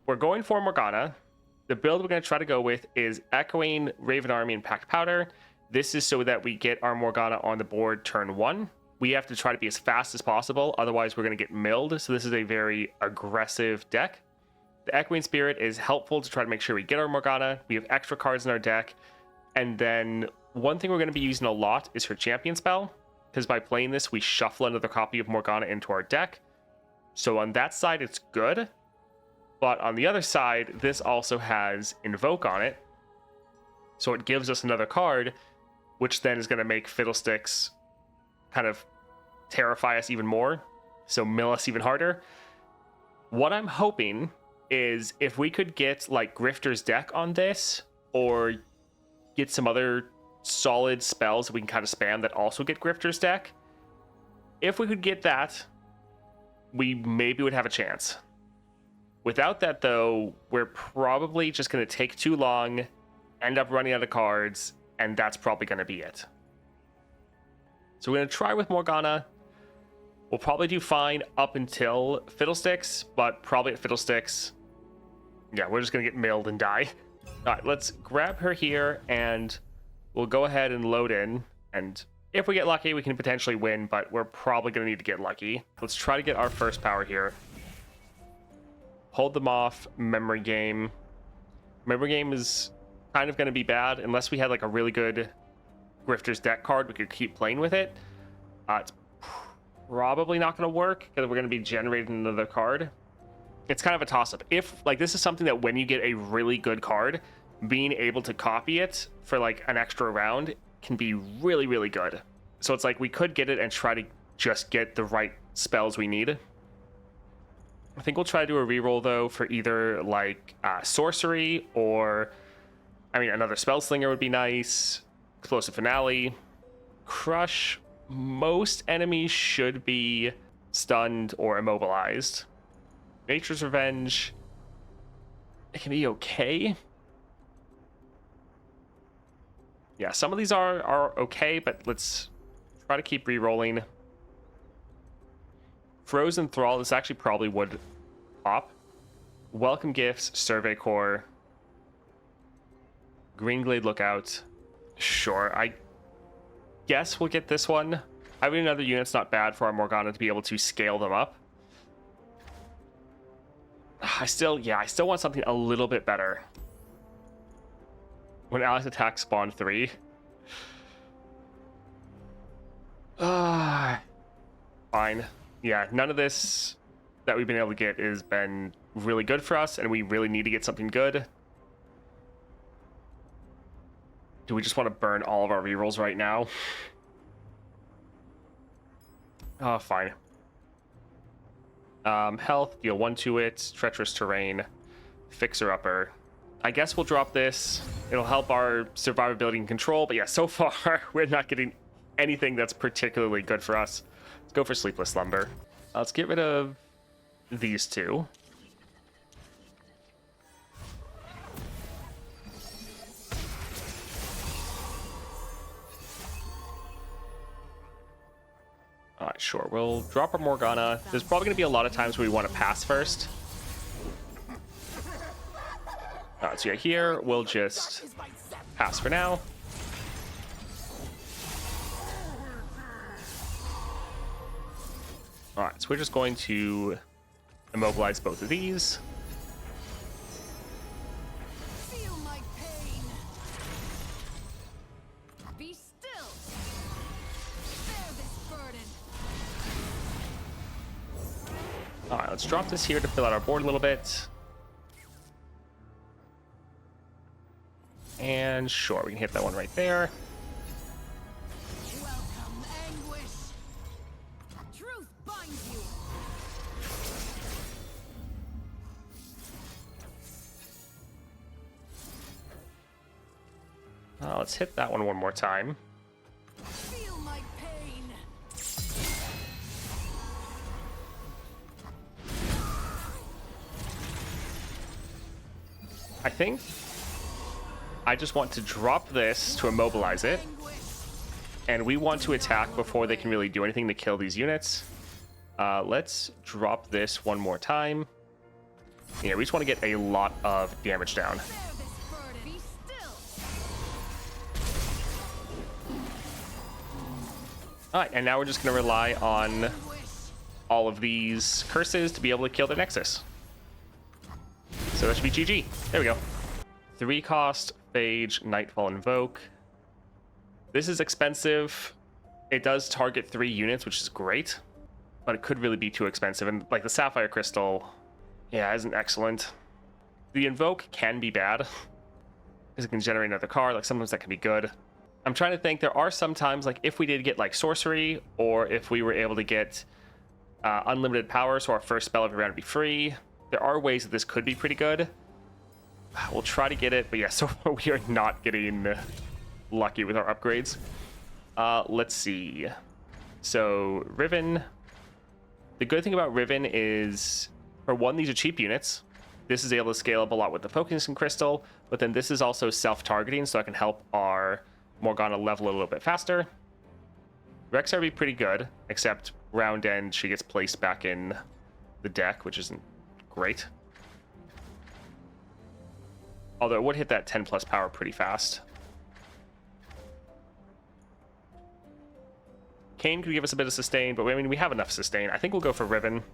we're going for Morgana. The build we're going to try to go with is Echoing, Raven Army, and Packed Powder. This is so that we get our Morgana on the board turn 1. We have to try to be as fast as possible, otherwise we're going to get milled. So this is a very aggressive deck. The Echoing Spirit is helpful to try to make sure we get our Morgana. We have extra cards in our deck. And then one thing we're going to be using a lot is her champion spell, because by playing this, we shuffle another copy of Morgana into our deck. So on that side, it's good. But on the other side, this also has Invoke on it. So it gives us another card, which then is going to make Fiddlesticks kind of terrify us even more. So mill us even harder. What I'm hoping is if we could get like Grifter's deck on this, or get some other solid spells that we can kind of spam that also get Grifter's deck. If we could get that, we maybe would have a chance. Without that, though, we're probably just going to take too long, end up running out of cards, and that's probably going to be it. So we're going to try with Morgana. We'll probably do fine up until Fiddlesticks, but probably at Fiddlesticks, yeah, we're just going to get milled and die. All right, let's grab her here, and we'll go ahead and load in. And if we get lucky, we can potentially win, but we're probably going to need to get lucky. Let's try to get our first power here. Hold them off. Memory Game. Memory Game is kind of going to be bad unless we had like a really good Grifter's deck card. We could keep playing with it. It's probably not going to work because we're going to be generating another card. It's kind of a toss-up. If like this is something that when you get a really good card, being able to copy it for like an extra round can be really, really good. So it's like we could get it and try to just get the right spells we need. I think we'll try to do a reroll though for either like sorcery or, I mean, another spell slinger would be nice. Explosive Finale. Crush. Most enemies should be stunned or immobilized. Nature's Revenge. It can be okay. Yeah, some of these are okay, but let's try to keep re-rolling. Frozen Thrall, this actually probably would pop. Welcome Gifts, Survey Corps. Greenglade Lookout. Sure, I guess we'll get this one. Having another unit's not bad for our Morgana to be able to scale them up. I still want something a little bit better. When allies attack, spawn 3. Fine. Yeah, none of this that we've been able to get has been really good for us, and we really need to get something good. Do we just want to burn all of our rerolls right now? Oh, fine. Health, deal 1 to it. Treacherous Terrain. Fixer Upper. I guess we'll drop this. It'll help our survivability and control, but yeah, so far we're not getting anything that's particularly good for us. Let's go for Sleepless Slumber. Let's get rid of these two. Alright, sure. We'll drop our Morgana. There's probably going to be a lot of times where we want to pass first. Alright, so yeah, here we'll just pass for now. Alright, so we're just going to immobilize both of these. Feel my pain. Be still. Bear this burden. Alright, let's drop this here to fill out our board a little bit. And sure, we can hit that one right there. Welcome, anguish. Truth binds you. Let's hit that one more time. Feel my pain. I think I just want to drop this to immobilize it. And we want to attack before they can really do anything to kill these units. Let's drop this one more time. Yeah, we just want to get a lot of damage down. Bear this burden. Be still. All right, and now we're just going to rely on Anguish. all of these curses to be able to kill the Nexus. So that should be GG. There we go. 3 cost, Phage, Nightfall, Invoke. This is expensive. It does target 3 units, which is great, but it could really be too expensive. And like the Sapphire Crystal, yeah, isn't excellent. The Invoke can be bad because it can generate another card. Like sometimes that can be good. I'm trying to think. There are some times, like if we did get like Sorcery, or if we were able to get unlimited power, so our first spell every round would be free. There are ways that this could be pretty good. We'll try to get it, but yeah, so far we are not getting lucky with our upgrades. Let's see. So Riven. The good thing about Riven is, for one, these are cheap units. This is able to scale up a lot with the Focusing Crystal, but then this is also self-targeting, so I can help our Morgana level a little bit faster. Rexar would be pretty good, except round end she gets placed back in the deck, which isn't great. Although it would hit that 10 plus power pretty fast. Kane could give us a bit of sustain, but I mean, we have enough sustain. I think we'll go for Riven.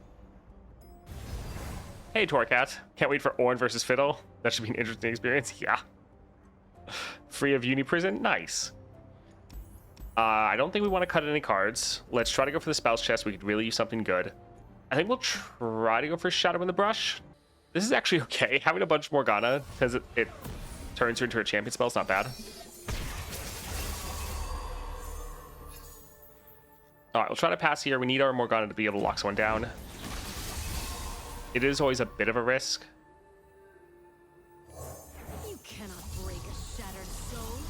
Hey, Torcat. Can't wait for Ornn versus Fiddle. That should be an interesting experience. Yeah. Free of Uni Prison. Nice. I don't think we want to cut any cards. Let's try to go for the Spouse Chest. We could really use something good. I think we'll try to go for Shadow in the Brush. This is actually okay. Having a bunch of Morgana, because it turns her into a champion spell, is not bad. Alright, we'll try to pass here. We need our Morgana to be able to lock someone down. It is always a bit of a risk. You cannot break a shattered soul.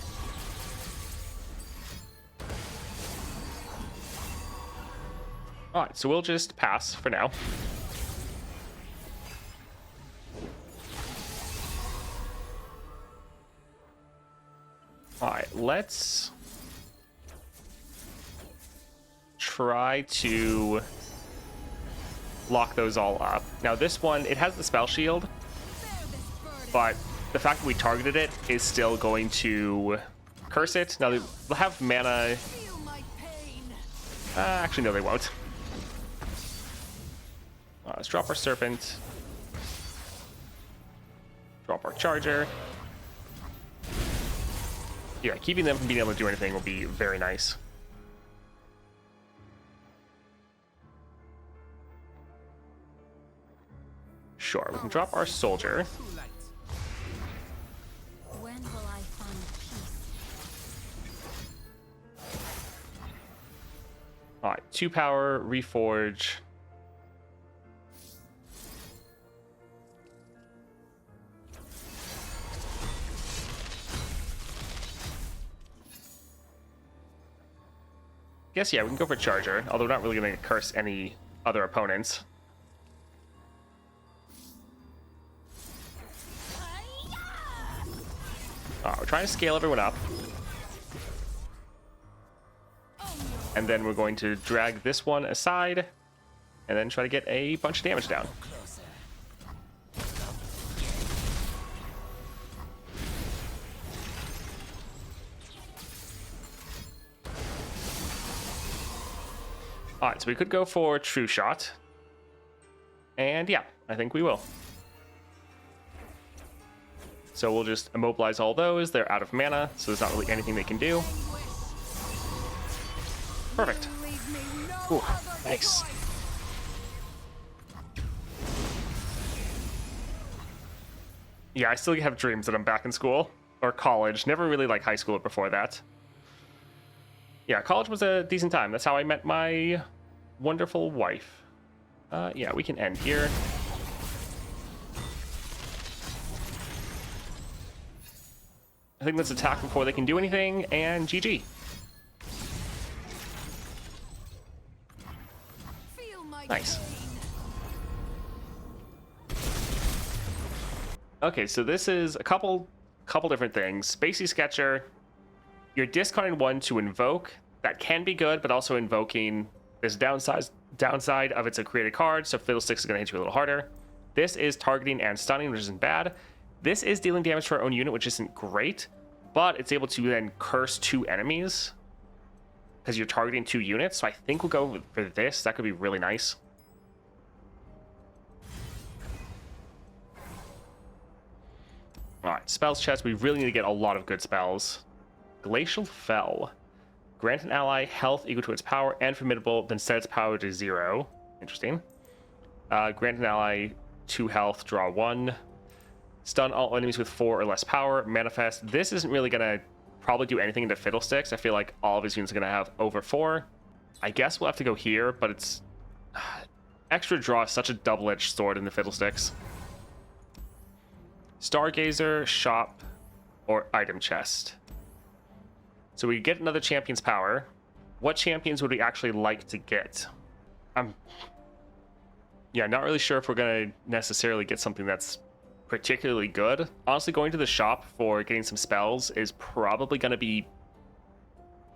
Alright, so we'll just pass for now. Alright, let's try to lock those all up. Now this one, it has the spell shield, Bear this burden. but the fact that we targeted it is still going to curse it. Now they'll have mana. Feel my pain. Actually, no, they won't. Let's drop our Serpent. Drop our Charger. Yeah, keeping them from being able to do anything will be very nice. Sure, we can drop our Soldier. When will I find peace? Alright, 2 power, Reforge. Guess, yeah, we can go for Charger, although we're not really going to curse any other opponents. We're trying to scale everyone up. And then we're going to drag this one aside, and then try to get a bunch of damage down. Alright, so we could go for True Shot. And yeah, I think we will. So we'll just immobilize all those. They're out of mana, so there's not really anything they can do. Perfect. Leave me no Ooh, other nice. choice. Yeah, I still have dreams that I'm back in school. Or college. Never really like high school before that. Yeah, college was a decent time. That's how I met my wonderful wife. Yeah, we can end here. I think let's attack before they can do anything, and GG. Feel my Nice. pain. Okay, so this is a couple different things. Spacey Sketcher, you're discarding one to invoke. That can be good, but also invoking this downside of it's a created card, so Fiddlesticks is going to hit you a little harder. This is targeting and stunning, which isn't bad. This is dealing damage to our own unit, which isn't great, but it's able to then curse 2 enemies because you're targeting 2 units. So I think we'll go for this. That could be really nice. All right, spells chest. We really need to get a lot of good spells. Glacial Fell. Grant an ally health equal to its power and formidable, then set its power to 0. Interesting. Grant an ally 2 health, draw 1. Stun all enemies with 4 or less power. Manifest. This isn't really going to probably do anything into Fiddlesticks. I feel like all of his units are going to have over 4. I guess we'll have to go here, but it's... extra draw is such a double-edged sword in the Fiddlesticks. Stargazer, shop, or item chest. So we get another champion's power. What champions would we actually like to get? Yeah, not really sure if we're going to necessarily get something that's particularly good. Honestly, going to the shop for getting some spells is probably going to be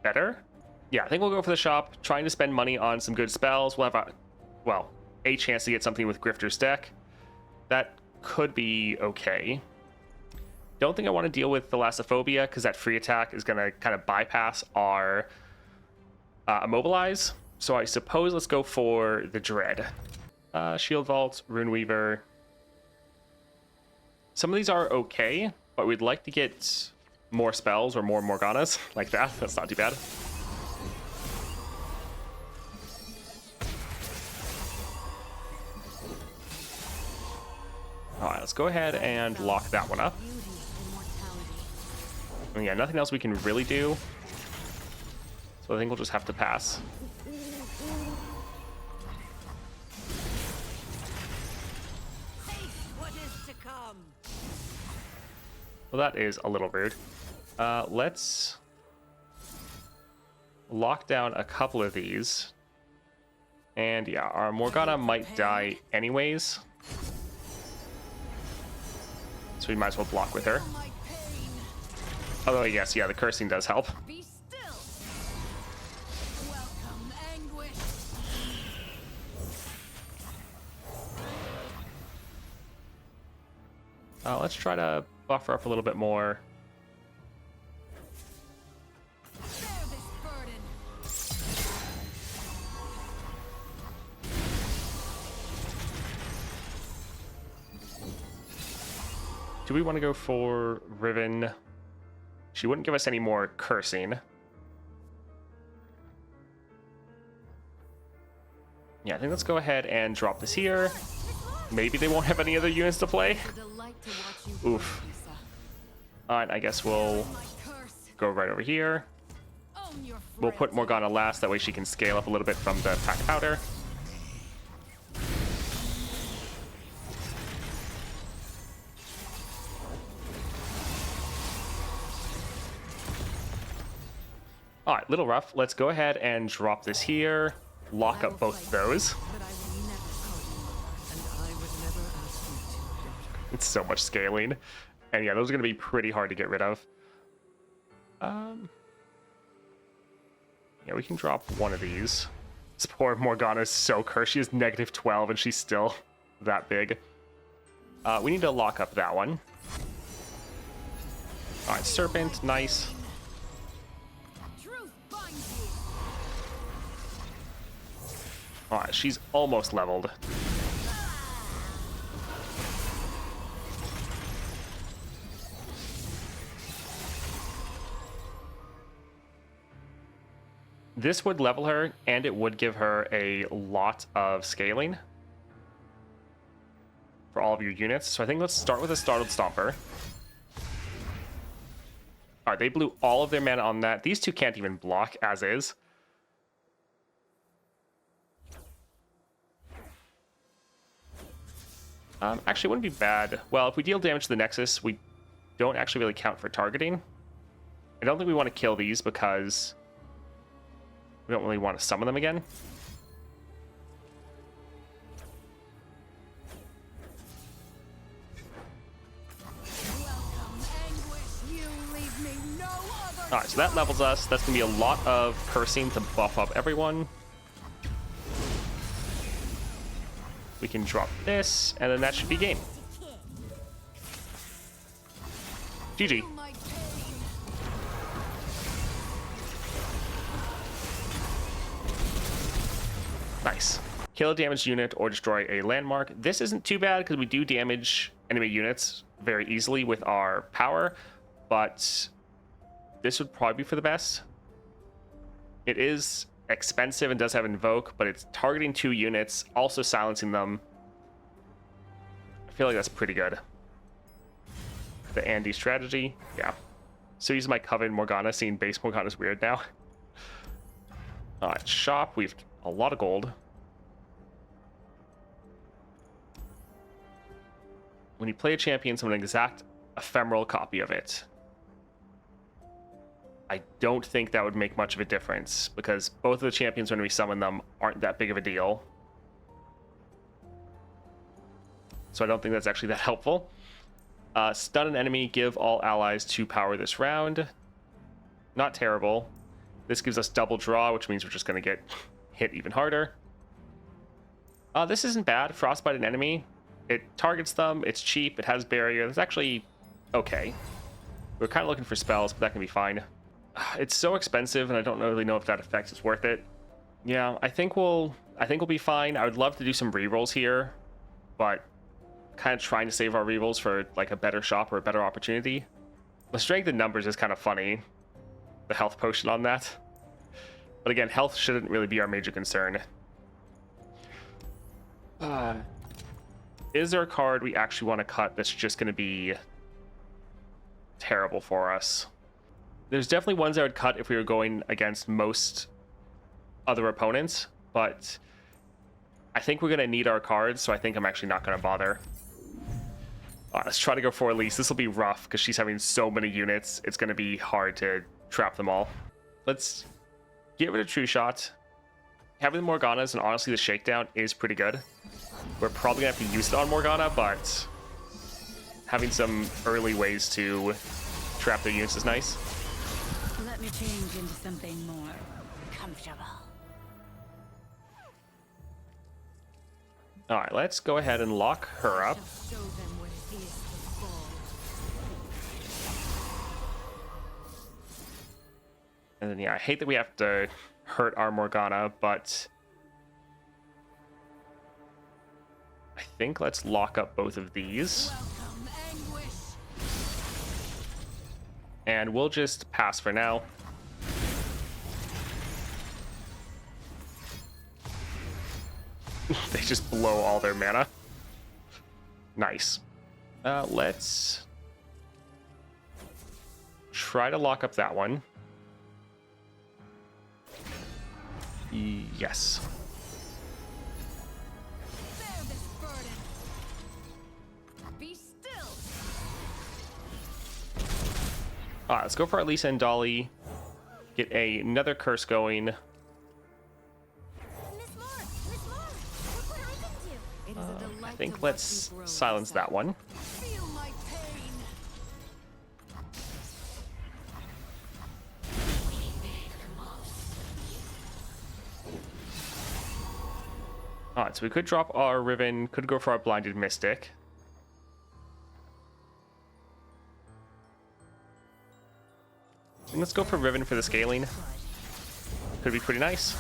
better. Yeah, I think we'll go for the shop, trying to spend money on some good spells. We'll have a chance to get something with Grifter's deck. That could be okay. Don't think I want to deal with Thalassophobia because that free attack is going to kind of bypass our Immobilize. So I suppose let's go for the Dread. Shield Vault, Rune Weaver. Some of these are okay, but we'd like to get more spells or more Morganas like that. That's not too bad. All right, let's go ahead and lock that one up. And yeah, nothing else we can really do. So I think we'll just have to pass. Well, that is a little rude. Let's lock down a couple of these. And yeah, our Morgana might die anyways. So we might as well block with her. Although, yes, yeah, the cursing does help. Be still. Welcome, anguish. Let's try to buffer up a little bit more. Bear this burden. Do we want to go for Riven? She wouldn't give us any more cursing. Yeah, I think let's go ahead and drop this here. Maybe they won't have any other units to play. Oof. Alright, I guess we'll go right over here. We'll put Morgana last, that way she can scale up a little bit from the pack powder. Alright, little rough. Let's go ahead and drop this here. Lock up both those. It's so much scaling. And yeah, those are going to be pretty hard to get rid of. Yeah, we can drop one of these. This poor Morgana is so cursed. She is negative 12 and she's still that big. We need to lock up that one. Alright, Serpent, nice. Alright, she's almost leveled. This would level her, and it would give her a lot of scaling for all of your units. So I think let's start with a Startled Stomper. Alright, they blew all of their mana on that. These two can't even block as is. Actually, it wouldn't be bad. Well, if we deal damage to the Nexus, we don't actually really count for targeting. I don't think we want to kill these because we don't really want to summon them again. Alright, so that levels us. That's going to be a lot of cursing to buff up everyone. We can drop this, and then that should be game. GG. Feel my pain. Nice. Kill a damaged unit or destroy a landmark. This isn't too bad because we do damage enemy units very easily with our power, but this would probably be for the best. It is expensive and does have invoke, but it's targeting 2 units, also silencing them. I feel like that's pretty good. The Andy strategy, yeah. So using my Coven Morgana, seeing base Morgana is weird now. Shop, we've a lot of gold. When you play a champion, summon an exact ephemeral copy of it. I don't think that would make much of a difference because both of the champions, when we summon them, aren't that big of a deal. So I don't think that's actually that helpful. Stun an enemy, give all allies 2 power this round. Not terrible. This gives us double draw, which means we're just going to get hit even harder. This isn't bad. Frostbite an enemy. It targets them. It's cheap. It has barrier. It's actually okay. We're kind of looking for spells, but that can be fine. It's so expensive, and I don't really know if that effect is worth it. Yeah, I think we'll be fine. I would love to do some rerolls here, but kind of trying to save our rerolls for like a better shop or a better opportunity. The strength in numbers is kind of funny. The health potion on that. But again, health shouldn't really be our major concern. Is there a card we actually want to cut that's just going to be terrible for us? There's definitely ones I would cut if we were going against most other opponents, but I think we're going to need our cards, so I think I'm actually not going to bother. Let's try to go for Elise. This will be rough because she's having so many units. It's going to be hard to trap them all. Let's give it a true shot. Having the Morganas and honestly the Shakedown is pretty good. We're probably going to have to use it on Morgana, but having some early ways to trap their units is nice. Let me change into something more comfortable. All right, let's go ahead and lock her up. Show them what it is to fall. And then, yeah, I hate that we have to hurt our Morgana, but I think let's lock up both of these. Welcome, anguish. And we'll just pass for now. They just blow all their mana. Nice. Let's try to lock up that one. Yes. Bear this burden. Be still. All right, let's go for Lisa and Dolly. Get another curse going. Miss Moore, look what I can do. It is a delight I think to let's watch you grow silence inside. that one. Feel my pain. All right, so we could drop our Riven, could go for our Blinded Mystic. And let's go for Riven for the scaling. Could be pretty nice.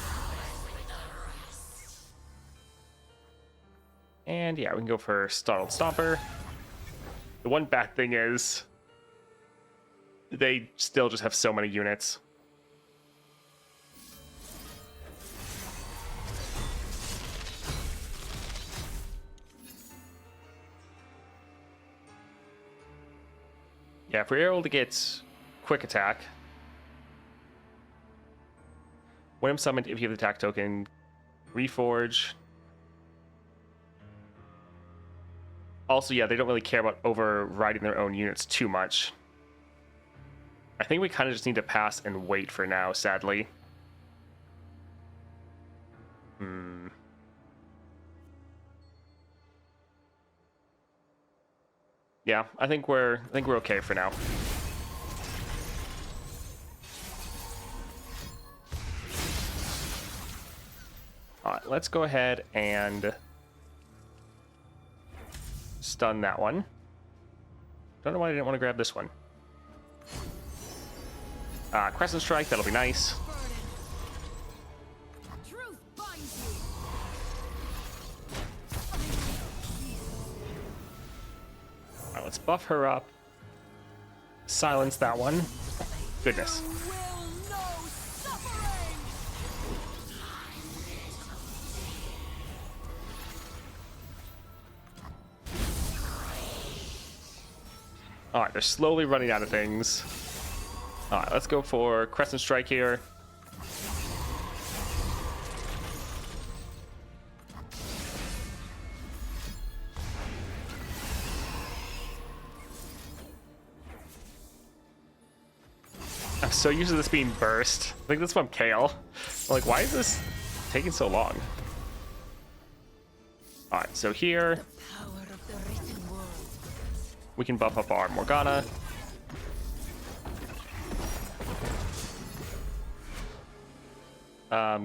And yeah, we can go for Startled Stomper. The one bad thing is they still just have so many units. Yeah, if we're able to get quick attack. When I'm summoned, if you have the attack token, reforge. Also, yeah, they don't really care about overriding their own units too much. I think we kind of just need to pass and wait for now, sadly. Yeah, I think we're okay for now. All right, let's go ahead and stun that one. Don't know why I didn't want to grab this one. Crescent Strike, that'll be nice. Truth binds you. Alright, let's buff her up. Silence that one. Goodness. You will know suffering. Alright, they're slowly running out of things. Alright, let's go for Crescent Strike here. I'm so used to this being burst. I think that's from Kale. I'm like, why is this taking so long? Alright, so here Power of the written world. we can buff up our Morgana.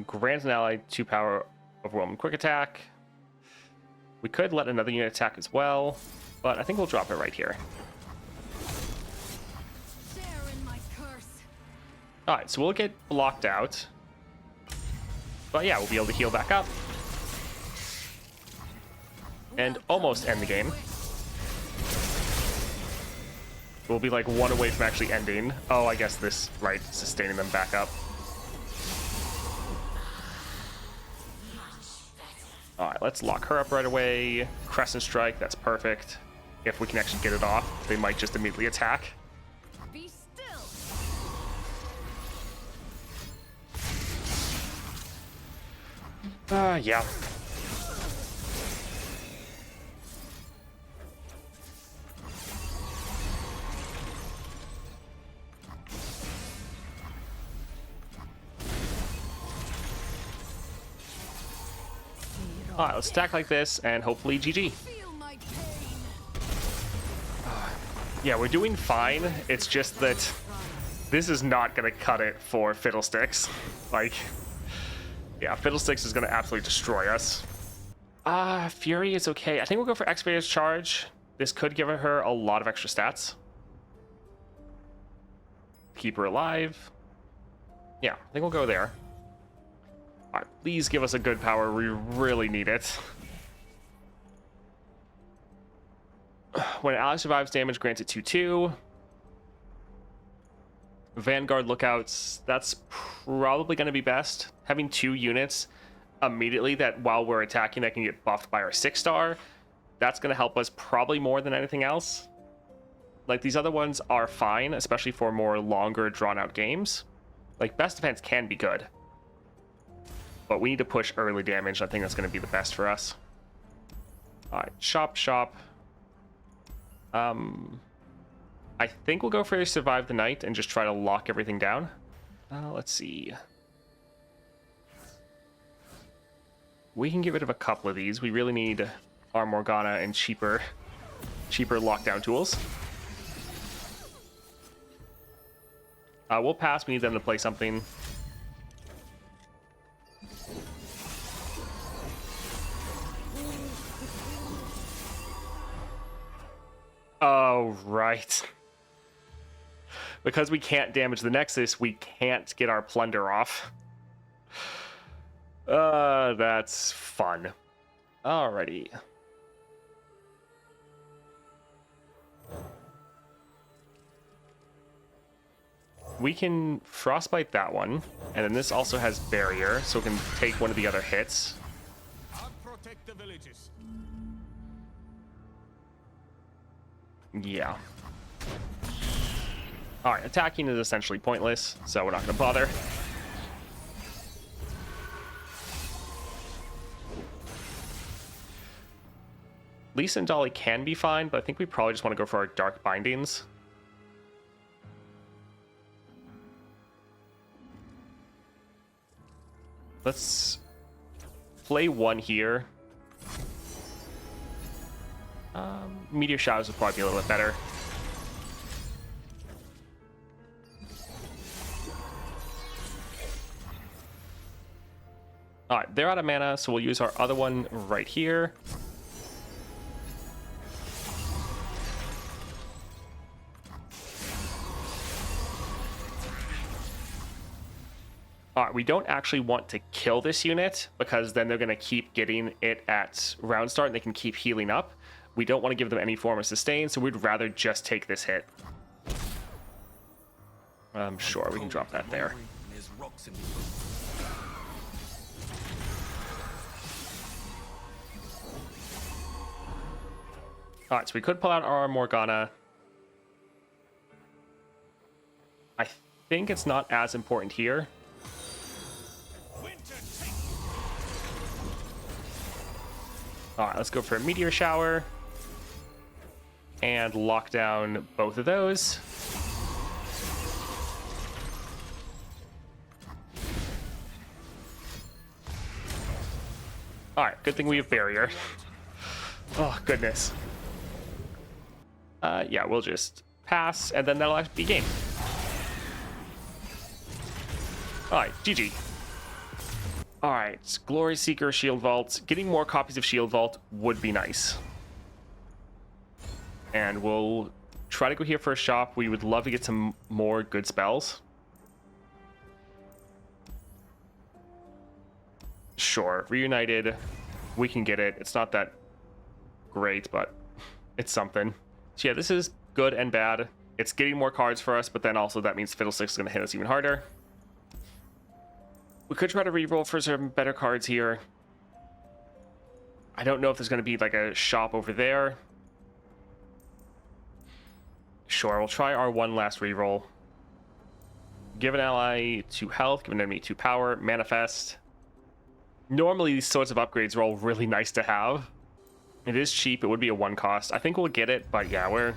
Grant an ally 2 power overwhelming quick attack. We could let another unit attack as well, but I think we'll drop it right here. Share in my curse. Alright, so we'll get blocked out. But yeah, we'll be able to heal back up. And almost end the game. We'll be like 1 away from actually ending. Oh, I guess this, right, sustaining them back up. Alright, let's lock her up right away. Crescent Strike, that's perfect. If we can actually get it off, they might just immediately attack. Be still. Yeah. Alright, let's stack like this, and hopefully GG. Feel my pain. Yeah, we're doing fine. It's just that this is not going to cut it for Fiddlesticks. Like, yeah, Fiddlesticks is going to absolutely destroy us. Fury is okay. I think we'll go for Excavator's Charge. This could give her a lot of extra stats. Keep her alive. Yeah, I think we'll go there. Alright, please give us a good power. We really need it. When an ally survives damage, grants it 2/2. Vanguard Lookouts, that's probably going to be best. Having 2 units immediately that while we're attacking that can get buffed by our 6-star, that's going to help us probably more than anything else. Like, these other ones are fine, especially for more longer, drawn-out games. Like, Best Defense can be good. But we need to push early damage. I think that's going to be the best for us. Alright, shop. I think we'll go for Survive the Night and just try to lock everything down. Let's see. We can get rid of a couple of these. We really need our Morgana and cheaper lockdown tools. We'll pass. We need them to play something. Oh, right. Because we can't damage the Nexus, we can't get our plunder off. That's fun. Alrighty. We can frostbite that one, and then this also has barrier, so it can take one of the other hits. I'll protect the villages. Yeah. Alright, attacking is essentially pointless, so we're not going to bother. Lisa and Dolly can be fine, but I think we probably just want to go for our Dark Bindings. Let's play one here. Meteor Showers would probably be a little bit better. Alright, they're out of mana, so we'll use our other one right here. All right, we don't actually want to kill this unit because then they're going to keep getting it at round start and they can keep healing up. We don't want to give them any form of sustain, so we'd rather just take this hit. Sure, we can drop that there. All right, so we could pull out our Morgana. I think it's not as important here. All right, let's go for a meteor shower and lock down both of those. All right, good thing we have barrier. Oh, goodness. Yeah, we'll just pass, and then that'll actually be game. All right, GG. All right, Glory Seeker, Shield Vault. Getting more copies of Shield Vault would be nice. And we'll try to go here for a shop. We would love to get some more good spells. Sure, Reunited. We can get it. It's not that great, but it's something. So yeah, this is good and bad. It's getting more cards for us, but then also that means Fiddlesticks is going to hit us even harder. We could try to reroll for some better cards here. I don't know if there's going to be like a shop over there. Sure, we'll try our one last reroll. Give an ally 2 health, give an enemy 2 power, manifest. Normally these sorts of upgrades are all really nice to have. It is cheap, it would be a 1 cost. I think we'll get it, but yeah,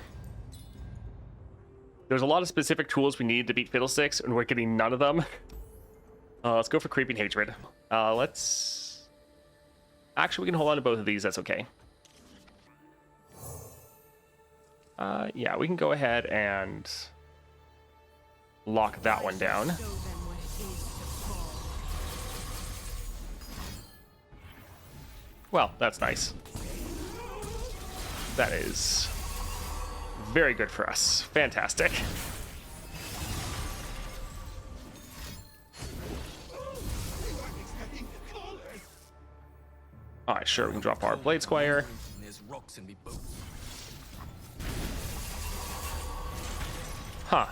there's a lot of specific tools we need to beat Fiddlesticks, and we're getting none of them. Let's go for Creeping Hatred. Let's... Actually, we can hold on to both of these, that's okay. Yeah, we can go ahead and lock that one down. Well, that's nice. That is very good for us. Fantastic. All right, sure, we can drop our Blade Squire. Huh.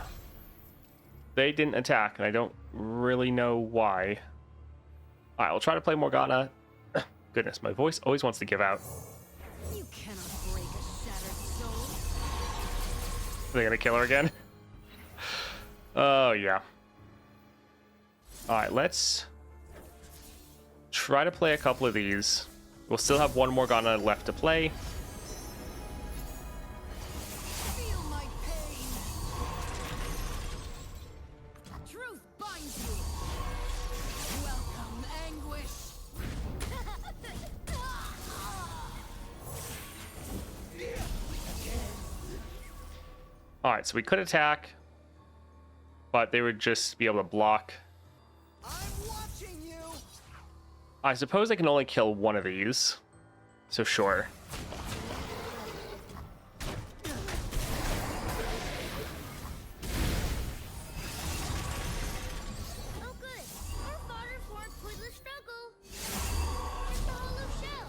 They didn't attack, and I don't really know why. All right, we'll try to play Morgana. Goodness, my voice always wants to give out. You cannot break a shattered soul. Are they gonna kill her again? Oh, yeah. All right, let's try to play a couple of these. We'll still have one Morgana left to play. Feel my pain. Truth binds you. Welcome, anguish. All right, so we could attack, but they would just be able to block. I'm watching you. I suppose I can only kill one of these, so sure. Oh good, our fodder for a pointless struggle. Just a hollow shell.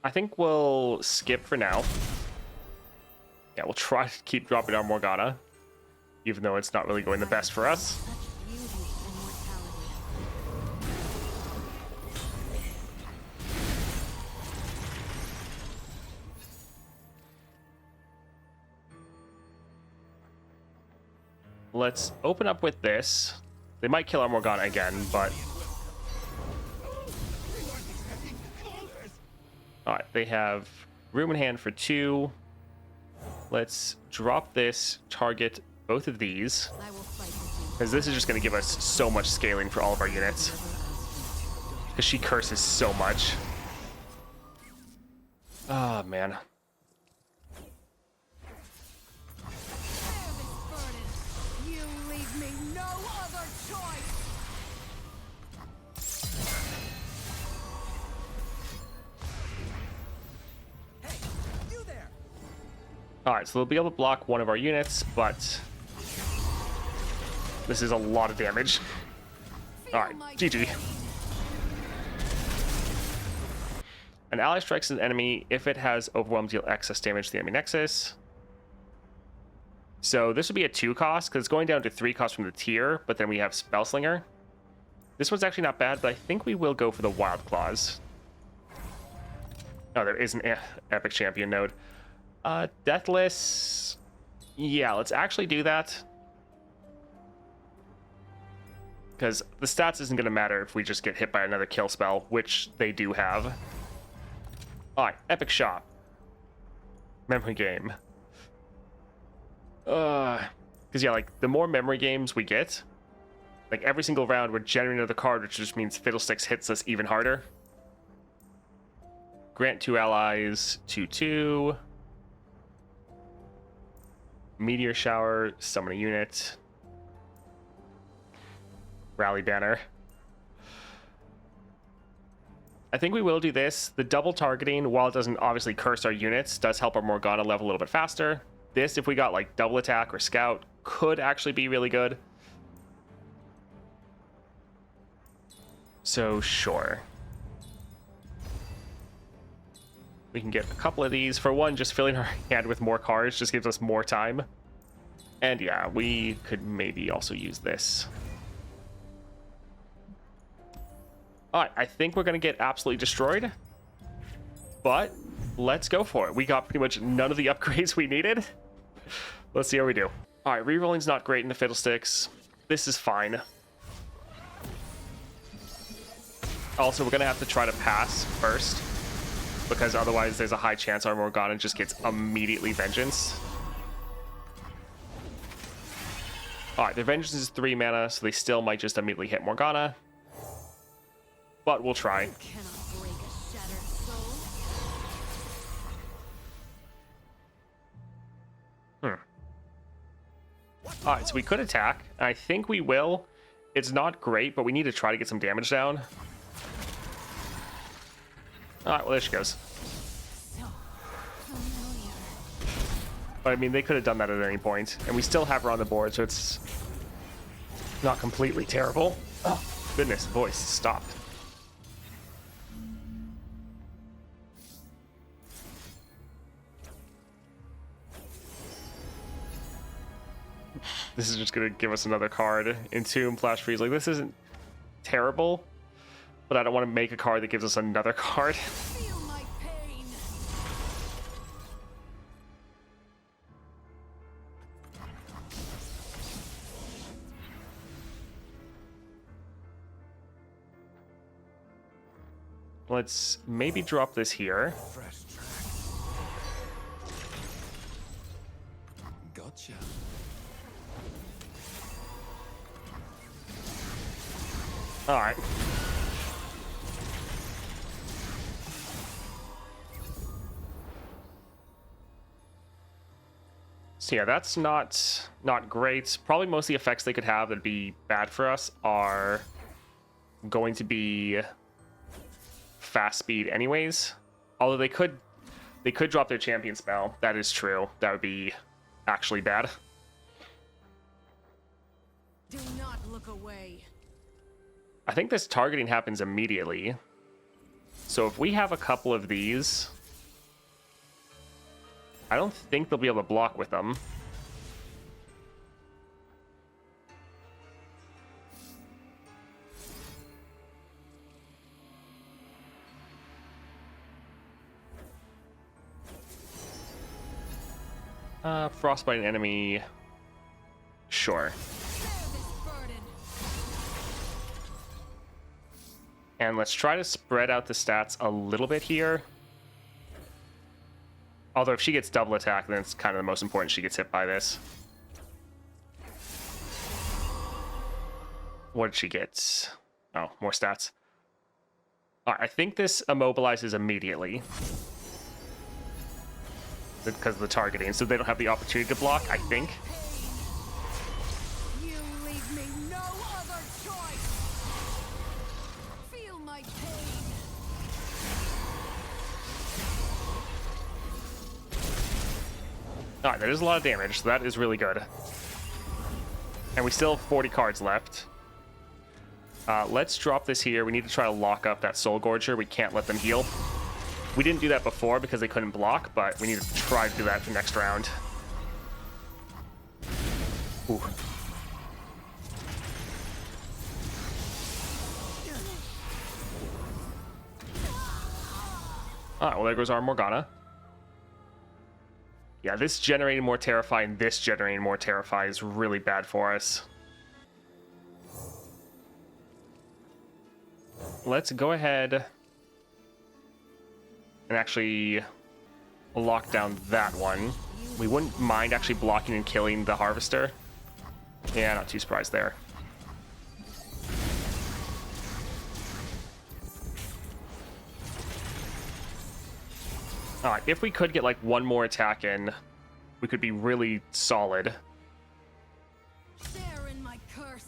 I think we'll skip for now. Yeah, we'll try to keep dropping our Morgana, even though it's not really going the best for us. Such beauty and mortality. Let's open up with this. They might kill our Morgana again, but... Alright, they have room in hand for 2. Let's drop this, target both of these, I will fight with you. because this is just going to give us so much scaling for all of our units. Because she curses so much. Oh, man. Bear this burden. You leave me no other choice. Hey, you there! Alright, so they'll be able to block one of our units, but... This is a lot of damage. Feel Alright, my GG. pain. An ally strikes an enemy if it has overwhelmed, deal excess damage to the enemy nexus. So this would be a 2 cost, because it's going down to 3 costs from the tier, but then we have Spellslinger. This one's actually not bad, but I think we will go for the Wild Claws. Oh, there is an Epic Champion node. Deathless... Yeah, let's actually do that. Because the stats isn't going to matter if we just get hit by another kill spell, which they do have. Alright, Epic Shop. Memory game. Because, yeah, like, the more memory games we get, like, every single round we're generating another card, which just means Fiddlesticks hits us even harder. Grant 2 allies, 2/2. Meteor Shower, summon a unit. Rally Banner. I think we will do this. The double targeting, while it doesn't obviously curse our units, does help our Morgana level a little bit faster. This, if we got like double attack or scout, could actually be really good. So sure. We can get a couple of these. For one, just filling our hand with more cards just gives us more time. And yeah, we could maybe also use this. Alright, I think we're going to get absolutely destroyed. But let's go for it. We got pretty much none of the upgrades we needed. Let's see how we do. Alright, rerolling's not great in the Fiddlesticks. This is fine. Also, we're going to have to try to pass first, because otherwise there's a high chance our Morgana just gets immediately Vengeance. Alright, their Vengeance is 3 mana, so they still might just immediately hit Morgana. But we'll try. Cannot break a shattered soul. Alright, so we could attack. I think we will. It's not great, but we need to try to get some damage down. Alright, well there she goes. So familiar. But I mean, they could have done that at any point, and we still have her on the board, so it's not completely terrible. Oh, goodness, voice stopped. This is just going to give us another card. Entomb, Flash Freeze. Like, this isn't terrible, but I don't want to make a card that gives us another card. Feel my pain. Let's maybe drop this here. Fresh track. Gotcha. All right. So yeah, that's not great. Probably most of the effects they could have that'd be bad for us are going to be fast speed anyways. Although they could drop their champion spell. That is true. That would be actually bad. Do not look away. I think this targeting happens immediately. So if we have a couple of these, I don't think they'll be able to block with them. Frostbite an enemy. Sure. Bear this burden. And let's try to spread out the stats a little bit here. Although if she gets double attack, then it's kind of the most important she gets hit by this. What did she get? Oh, more stats. Alright, I think this immobilizes immediately. Because of the targeting, so they don't have the opportunity to block, I think. You leave me no other choice. Feel my pain. Alright, that is a lot of damage, so that is really good. And we still have 40 cards left. Let's drop this here. We need to try to lock up that Soul Gorger. We can't let them heal. We didn't do that before because they couldn't block, but we need to try to do that for next round. Ooh. Alright, well there goes our Morgana. Yeah, this generating more Terrify and this generating more Terrify is really bad for us. Let's go ahead and actually lock down that one. We wouldn't mind actually blocking and killing the Harvester. Yeah, not too surprised there. Alright, if we could get like one more attack in, we could be really solid. Share in my curse.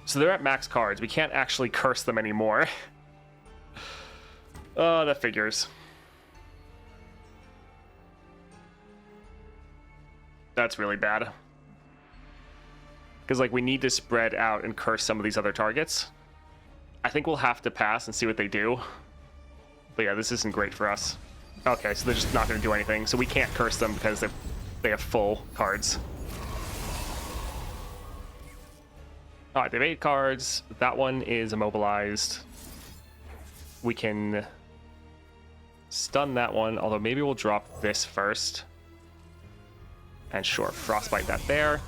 So they're at max cards. We can't actually curse them anymore. Oh, that figures. That's really bad. Because like we need to spread out and curse some of these other targets. I think we'll have to pass and see what they do. But yeah, this isn't great for us. Okay, so they're just not going to do anything. So we can't curse them because they have full cards. Alright, they have 8 cards. That one is immobilized. We can stun that one, although maybe we'll drop this first. And sure, Frostbite that there.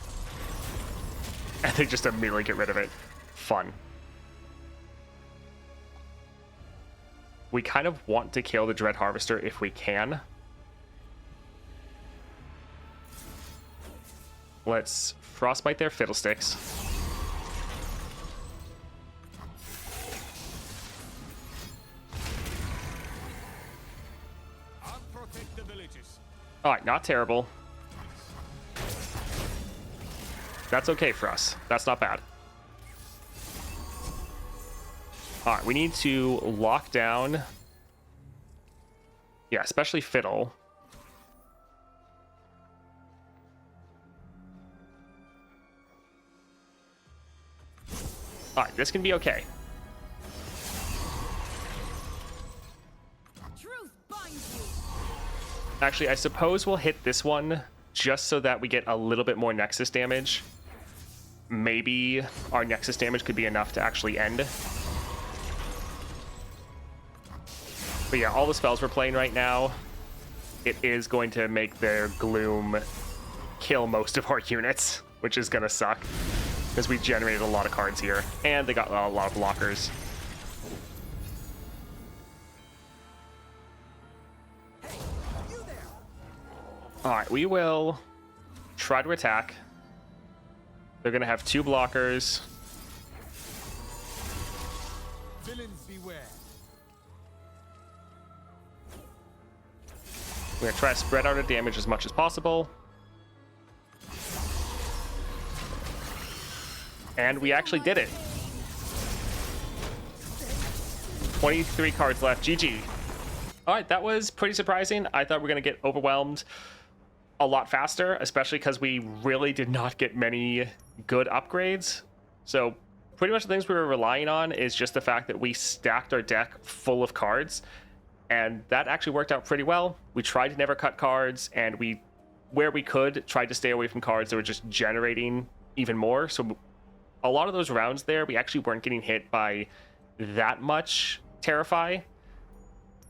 And they just immediately get rid of it. Fun. We kind of want to kill the Dread Harvester if we can. Let's Frostbite their Fiddlesticks. I'll protect the villages. Alright, not terrible. That's okay for us. That's not bad. Alright, we need to lock down... Yeah, especially Fiddle. Alright, this can be okay. Truth binds you. Actually, I suppose we'll hit this one just so that we get a little bit more Nexus damage. Maybe our Nexus damage could be enough to actually end. But yeah, all the spells we're playing right now, it is going to make their Gloom kill most of our units, which is going to suck. Because we generated a lot of cards here, and they got a lot of blockers. Hey, you there! Alright, we will try to attack. They're going to have 2 blockers. Villains beware. We're going to try to spread out our damage as much as possible. And we actually did it. 23 cards left. GG. Alright, that was pretty surprising. I thought we were going to get overwhelmed a lot faster, especially because we really did not get many good upgrades. So pretty much the things we were relying on is just the fact that we stacked our deck full of cards. And that actually worked out pretty well. We tried to never cut cards, and we, where we could, tried to stay away from cards that were just generating even more. So a lot of those rounds there, we actually weren't getting hit by that much Terrify.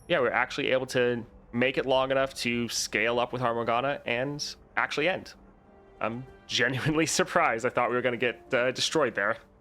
Yeah, we were actually able to make it long enough to scale up with our Morgana and actually end. I'm genuinely surprised. I thought we were going to get destroyed there.